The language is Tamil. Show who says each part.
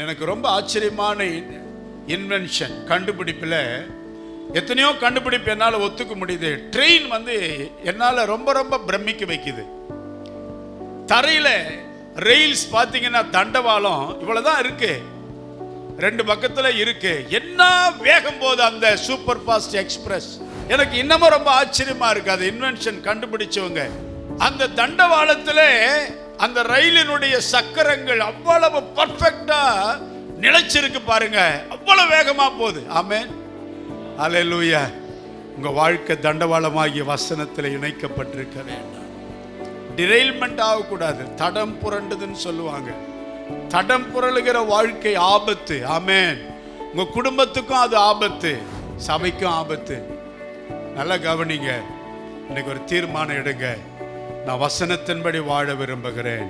Speaker 1: எனக்கு ரொம்ப ஆச்சரியமான இன்வென்ஷன், கண்டுபிடிப்பில் எத்தனையோ கண்டுபிடிப்பு என்னால் ஒத்துக்க முடியுது. ட்ரெயின் என்னால் ரொம்ப ரொம்ப பிரமிக்க வைக்குது. தரையில் ரெயில்ஸ் பார்த்தீங்கன்னா தண்டவாளம் இவ்வளோதான் இருக்கு, 2 பக்கத்தில் இருக்கு. என்ன வேகம் போது அந்த சூப்பர் ஃபாஸ்ட் எக்ஸ்பிரஸ். எனக்கு இன்னமும் ரொம்ப ஆச்சரியமா இருக்கு. அது இன்வென்ஷன் கண்டுபிடிச்சவங்க. அந்த தண்டவாளத்தில் அந்த ரயிலினுடைய சக்கரங்கள் அவ்வளவு பர்ஃபெக்டா நிலைச்சிருக்கு பாருங்க, அவ்வளவு வேகமா போகுது. ஆமென், அல்லேலூயா. உங்க வாழ்க்கை தண்டவாளமாகிய வசனத்தில் இணைக்கப்பட்டிருக்க வேண்டும். டிரெயில்மெண்ட் ஆகக்கூடாது. தடம் புரண்டுதுன்னு சொல்லுவாங்க. தடம் புரளுகிற வாழ்க்கை ஆபத்து. ஆமென். உங்க குடும்பத்துக்கும் அது ஆபத்து, சபைக்கும் ஆபத்து. நல்லா கவனிங்க. இன்னைக்கு ஒரு தீர்மானம் எடுங்க. நான் வசனத்தின்படி வாழ விரும்புகிறேன்.